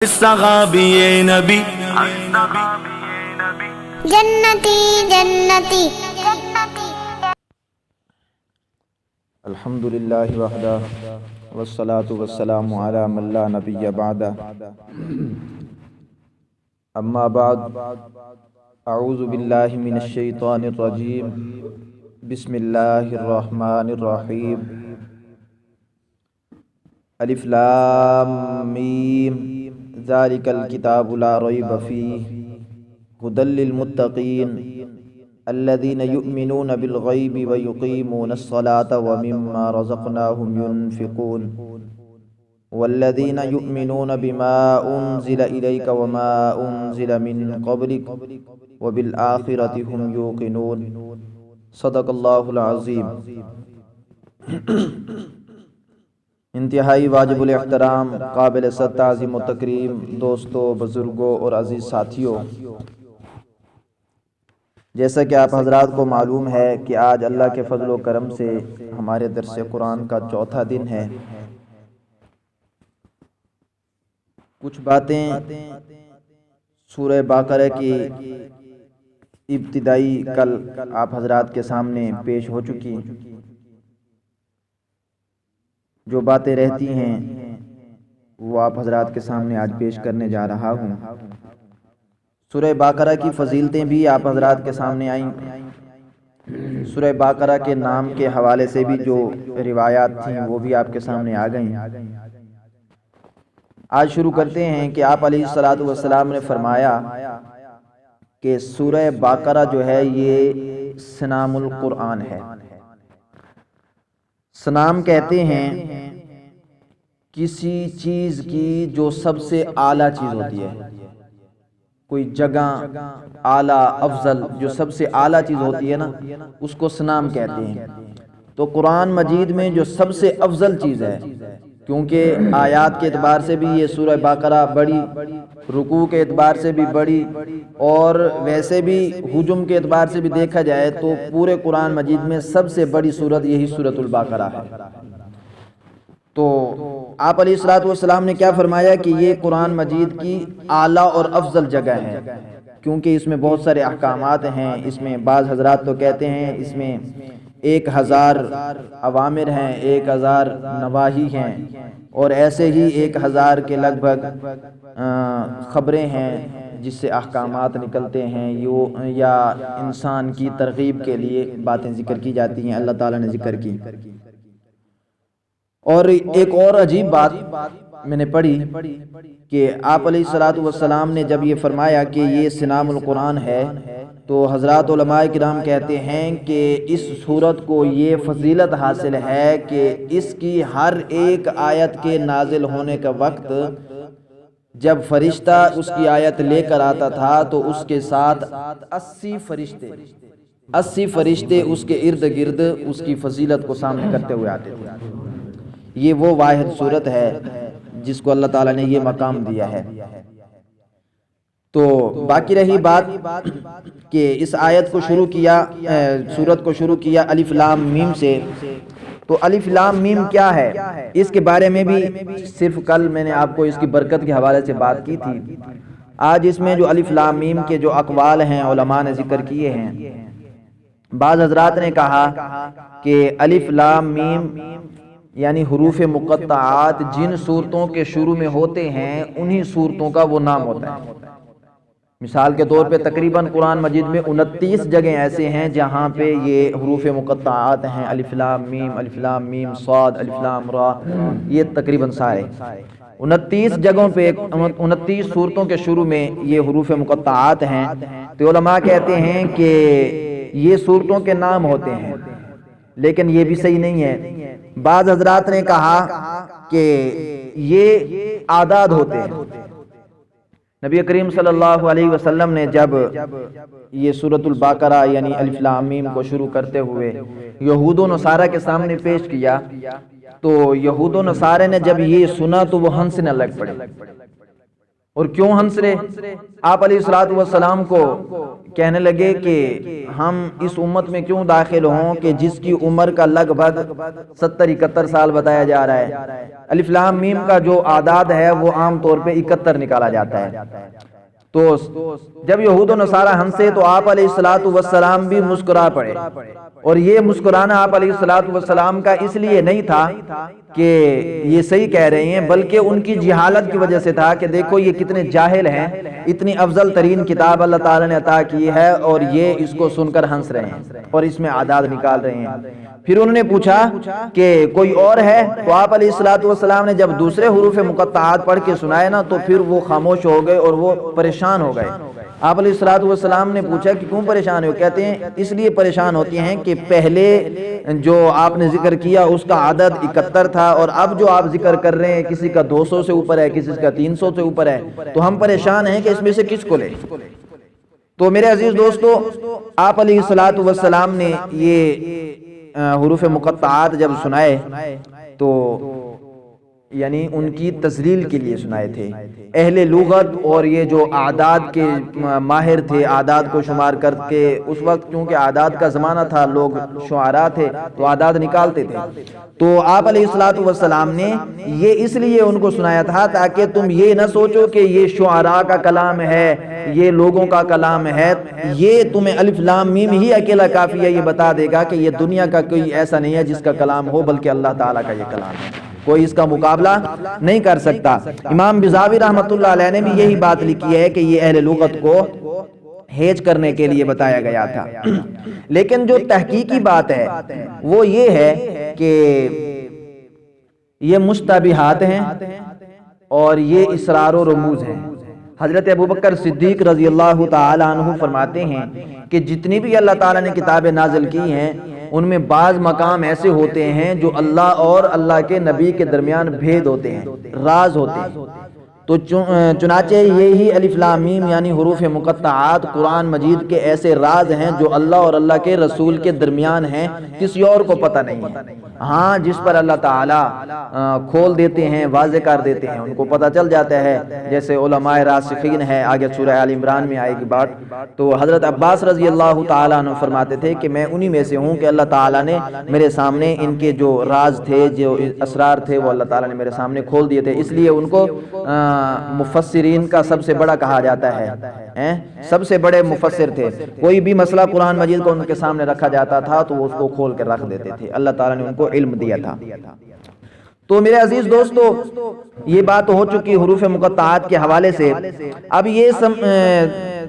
صحابی نبی جنتی جنتی الحمدللہ وحدہ والصلاة والسلام علی من لا نبی بعدہ اما بعد اعوذ باللہ من الشیطان الرجیم بسم اللہ الرحمن الرحیم الف لام میم ذالک الکتاب لا ریب فیہ ھدی للمتقین الذین یؤمنون بالغیب ویقیمون الصلاة ومما رزقناہم ينفقون والذین یؤمنون بما انزل الیک وما انزل من قبلک وبالآخرۃ ھم یوقنون صدق اللہ العظیم۔ انتہائی واجب الاحترام، قابل صد تعظیم و تکریم دوستوں، بزرگوں اور عزیز ساتھیوں، جیسا کہ آپ حضرات کو معلوم ہے کہ آج اللہ کے فضل و کرم سے ہمارے درس قرآن کا چوتھا دن ہے۔ کچھ باتیں سورہ بقرہ کی ابتدائی کل آپ حضرات کے سامنے پیش ہو چکی، جو باتیں رہتی ہیں وہ آپ حضرات کے سامنے آج پیش کرنے جا رہا ہوں۔ سورہ بقرہ کی فضیلتیں بھی آپ حضرات کے سامنے آئیں، سورہ بقرہ کے نام کے حوالے سے بھی جو روایات تھیں وہ بھی آپ کے سامنے آ گئیں۔ آج شروع کرتے ہیں کہ آپ علیہ الصلوۃ والسلام نے فرمایا کہ سورہ بقرہ جو ہے یہ سنام القرآن ہے۔ سنام کہتے ہیں کسی چیز کی جو سب سے اعلیٰ چیز ہوتی ہے، کوئی جگہ اعلیٰ افضل جو سب سے اعلیٰ چیز ہوتی ہے نا، اس کو سنام کہتے ہیں۔ تو قرآن مجید میں جو سب سے افضل چیز ہے، کیونکہ آیات کے اعتبار سے بھی یہ سورہ بقرہ بڑی، رکوع کے اعتبار سے بھی بڑی، اور ویسے بھی ہجوم کے اعتبار سے بھی دیکھا جائے تو پورے قرآن مجید میں سب سے بڑی سورت یہی سورۃ البقرہ ہے۔ تو آپ علیہ الصلوۃ والسلام نے کیا فرمایا کہ یہ قرآن مجید کی اعلیٰ اور افضل جگہ ہے، کیونکہ اس میں بہت سارے احکامات ہیں۔ اس میں بعض حضرات تو کہتے ہیں اس میں 1000 اوامر ہیں، 1000 نواہی ہیں، اور ایسے ہی 1000 کے لگ بھگ خبریں ہیں جس سے احکامات نکلتے ہیں، یا انسان کی ترغیب کے لیے باتیں ذکر کی جاتی ہیں، اللہ تعالیٰ نے ذکر کی۔ اور ایک اور عجیب بات میں نے پڑھی کہ آپ علیہ الصلوۃ والسلام نے جب یہ فرمایا کہ یہ سنام القرآن ہے، تو حضرات علماء کرام کہتے ہیں کہ اس سورت کو یہ فضیلت حاصل ہے کہ اس کی ہر ایک آیت کے نازل ہونے کا وقت جب فرشتہ اس کی آیت لے کر آتا تھا تو اس کے ساتھ 80 فرشتے اس کے ارد گرد اس کی فضیلت کو سامنے کرتے ہوئے آتے تھے۔ یہ وہ واحد صورت ہے جس کو اللہ تعالیٰ نے یہ مقام دیا ہے۔ تو باقی رہی بات کہ اس آیت کو شروع کیا، سورت کو شروع کیا الف لام میم سے، تو الف لام میم کیا ہے اس کے بارے میں بھی صرف کل میں نے آپ کو اس کی برکت کے حوالے سے بات کی تھی۔ آج اس میں جو الف لام میم کے جو اقوال ہیں علماء نے ذکر کیے ہیں، بعض حضرات نے کہا کہ الف لام میم یعنی حروف مقطعات جن صورتوں کے شروع میں ہوتے ہیں انہی صورتوں کا وہ نام ہوتا ہے۔ مثال کے طور پہ تقریباً قرآن مجید میں 29 جگہیں ایسے ہیں جہاں پہ یہ حروف مقطعات ہیں، الف لام میم، الف لام میم صاد، الف لام را، یہ تقریباً سارے 29 جگہوں پہ 29 صورتوں کے شروع میں یہ حروف مقطعات ہیں۔ تو علماء کہتے ہیں کہ یہ صورتوں کے نام ہوتے ہیں، لیکن یہ بھی صحیح نہیں ہے۔ بعض حضرات نے کہا کہ یہ اعداد ہوتے ہیں۔ نبی کریم صلی اللہ علیہ وسلم نے جب یہ سورۃ البقرہ یعنی الف لام میم کو شروع کرتے ہوئے یہود و نصارہ کے سامنے پیش کیا، تو یہود و نصارہ نے جب یہ سنا تو وہ ہنسنے لگ پڑے، اور کیوں ہنس رہے؟ آپ علیہ الصلوۃ والسلام کو کہنے لگے کہ ہم اس امت میں کیوں داخل ہوں کہ جس کی عمر کا لگ بھگ 70-71 سال بتایا جا رہا ہے۔ الف لام میم کا جو اعداد ہے وہ عام طور پہ 71 نکالا جاتا ہے۔ تو جب یہود و نصارہ ہنسے تو آپ علیہ الصلوۃ والسلام بھی مسکرا پڑے، اور یہ مسکرانا آپ علیہ الصلوۃ والسلام کا اس لیے نہیں تھا کہ یہ صحیح کہہ رہے ہیں، بلکہ ان کی جہالت کی وجہ سے تھا کہ دیکھو یہ کتنے جاہل ہیں، اتنی افضل ترین کتاب اللہ تعالیٰ نے عطا کی ہے اور یہ اس کو سن کر ہنس رہے ہیں اور اس میں اعداد نکال رہے ہیں۔ پھر انہوں نے پوچھا کہ کوئی اور ہے؟ تو آپ علیہ الصلوۃ والسلام نے جب دوسرے حروف مقطعات پڑھ کے سنائے نا تو پھر وہ خاموش ہو گئے اور وہ پریشان ہو گئے۔ آپ علیہ الصلوۃ والسلام نے پوچھا کہ کیوں پریشان ہو؟ کہتے ہیں اس لیے پریشان ہوتے ہیں کہ پہلے جو آپ نے ذکر کیا اس کا عدد 71 تھا، اور اب جو آپ ذکر کر رہے ہیں کسی کا 200 سے اوپر ہے، کسی کا 300 سے اوپر ہے، تو ہم پریشان ہیں کہ اس میں سے کس کو لے۔ تو میرے عزیز دوستو، آپ علیہ الصلوۃ والسلام نے یہ حروف مقطعات جب سنائے تو یعنی ان کی تذلیل کے لیے سنائے تھے۔ اہل لغت اور یہ جو اعداد کے ماہر تھے، اعداد کو شمار کر کے، اس وقت کیونکہ اعداد کا زمانہ تھا، لوگ شعراء تھے تو اعداد نکالتے تھے، تو آپ علیہ الصلوۃ والسلام نے یہ اس لیے ان کو سنایا تھا تاکہ تم یہ نہ سوچو کہ یہ شعراء کا کلام ہے، یہ لوگوں کا کلام ہے، یہ تمہیں الف لام میم ہی اکیلا کافی ہے، یہ بتا دے گا کہ یہ دنیا کا کوئی ایسا نہیں ہے جس کا کلام ہو، بلکہ اللہ تعالیٰ کا یہ کلام ہے، کوئی اس کا مقابلہ نہیں کر سکتا۔ امام بزاوی رحمۃ اللہ علیہ نے بھی یہی بات لکھی ہے کہ یہ اہل لغت کو ہیج کرنے کے لیے بتایا گیا تھا۔ لیکن جو تحقیقی بات ہے وہ یہ ہے کہ یہ مشتبہات ہیں اور یہ اسرار و رموز ہیں۔ حضرت ابوبکر صدیق رضی اللہ تعالی عنہ فرماتے ہیں کہ جتنی بھی اللہ تعالیٰ نے کتابیں نازل کی ہیں ان میں بعض مقام ایسے ہوتے ہیں جو اللہ اور اللہ کے نبی کے درمیان بھید ہوتے ہیں، راز ہوتے ہیں۔ تو چنانچہ یہی الف لام میم یعنی حروف مقطعات قرآن مجید کے ایسے راز ہیں جو اللہ اور اللہ کے رسول کے درمیان ہیں، کسی اور کو پتہ نہیں ہے۔ ہاں جس پر اللہ تعالیٰ کھول دیتے ہیں، واضح کر دیتے ہیں، ان کو پتہ چل جاتا ہے، جیسے علماء راسخین ہے، آگے سورہ آل عمران میں آئے گی بات۔ تو حضرت عباس رضی اللہ تعالیٰ عنہ فرماتے تھے کہ میں انہی میں سے ہوں کہ اللہ تعالیٰ نے میرے سامنے ان کے جو راز تھے، جو اسرار تھے، وہ اللہ تعالیٰ نے میرے سامنے کھول دیے تھے، اس لیے ان کو مفسرین کا سب سے بڑا کہا جاتا ہے، سب سے بڑے مفسر تھے۔ کوئی بھی مسئلہ قرآن مجید کو ان کے سامنے رکھا جاتا تھا تو وہ اس کو کھول کے رکھ دیتے تھے، اللہ تعالیٰ نے ان کو علم دیا تھا۔ تو میرے عزیز دوستو، یہ بات ہو چکی حروف مقطعات کے حوالے سے۔ اب یہ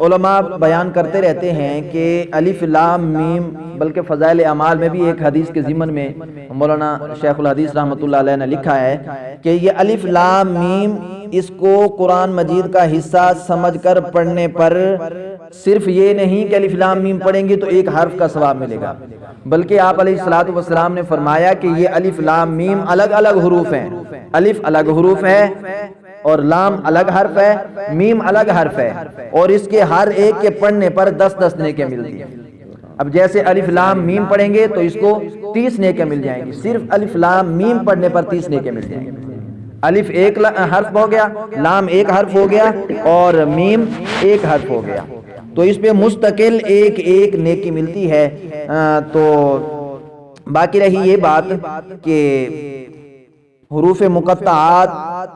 علماء بیان کرتے رہتے ہیں کہ الف لام میم، بلکہ فضائل اعمال میں بھی ایک حدیث کے ضمن میں مولانا شیخ الحدیث رحمۃ اللہ علیہ نے لکھا ہے کہ یہ الف لام میم اس کو قرآن مجید کا حصہ سمجھ کر پڑھنے پر صرف یہ نہیں کہ الف لام میم پڑھیں گے تو ایک حرف کا ثواب ملے گا، بلکہ آپ علیہ الصلوۃ والسلام نے فرمایا کہ یہ الف لام میم الگ الگ حروف ہیں، الف الگ حروف ہے اور لام الگ حرف ہے، میم الگ حرف ہے، اور اس کے ہر ایک کے پڑھنے پر 10 نیکیاں ملتی ہیں۔ اب جیسے الف لام میم پڑھیں گے تو اس کو 30 نیکیاں مل جائیں گی، صرف الف لام میم پڑھنے پر 30 نیکیاں مل جائیں گی۔ الف ایک حرف ہو گیا، لام ایک حرف ہو گیا اور میم ایک حرف ہو گیا، تو اس پہ مستقل ایک ایک نیکی ملتی ہے۔ تو باقی رہی یہ بات کہ حروف مقطعات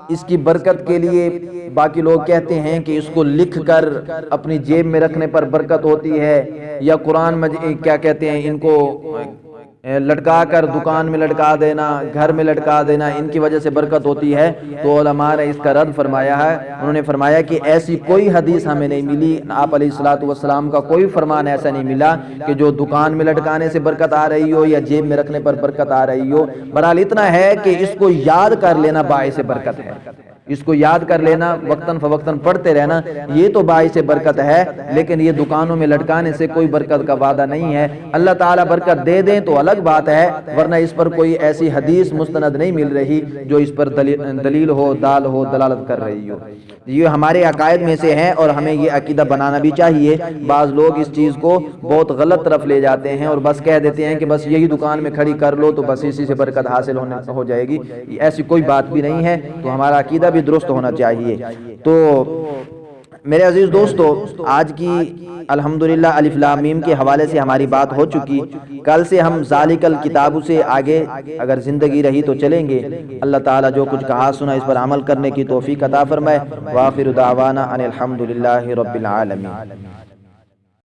اس کی برکت کے لیے باقی لوگ کہتے ہیں کہ اس کو لکھ کر اپنی جیب میں رکھنے پر برکت ہوتی ہے، یا قرآن کیا کہتے ہیں ان کو لٹکا کر دکان میں لٹکا دینا، گھر میں لٹکا دینا، ان کی وجہ سے برکت ہوتی ہے۔ تو علماء نے اس کا رد فرمایا ہے، انہوں نے فرمایا کہ ایسی کوئی حدیث ہمیں نہیں ملی، آپ علیہ الصلوۃ والسلام کا کوئی فرمان ایسا نہیں ملا کہ جو دکان میں لٹکانے سے برکت آ رہی ہو یا جیب میں رکھنے پر برکت آ رہی ہو۔ بہرحال اتنا ہے کہ اس کو یاد کر لینا باعث برکت ہے، اس کو یاد کر لینا، وقتاً فوقتاً پڑھتے رہنا، یہ تو باعث برکت ہے، لیکن یہ دکانوں میں لٹکانے سے کوئی برکت کا وعدہ نہیں ہے۔ اللہ تعالیٰ برکت دے دیں تو الگ بات ہے، ورنہ اس پر کوئی ایسی حدیث مستند نہیں مل رہی جو اس پر دلیل ہو، دال ہو، دلالت کر رہی ہو۔ یہ ہمارے عقائد میں سے ہے اور ہمیں یہ عقیدہ بنانا بھی چاہیے۔ بعض لوگ اس چیز کو بہت غلط طرف لے جاتے ہیں اور بس کہہ دیتے ہیں کہ بس یہی دکان میں کھڑی کر لو تو بس اسی سے برکت حاصل ہو جائے گی، ایسی کوئی بات بھی نہیں ہے۔ تو ہمارا عقیدہ بھی درست ہونا چاہیے۔ تو میرے عزیز دوستو، آج کی الحمدللہ الف لام میم کے حوالے سے ہماری بات ہو چکی۔ کل سے ہم ذالک الکتاب سے آگے اگر زندگی رہی تو چلیں گے۔ اللہ تعالیٰ جو کچھ کہا سنا اس پر عمل کرنے کی توفیق عطا فرمائے۔ وآخر دعوانا ان الحمدللہ رب العالمین۔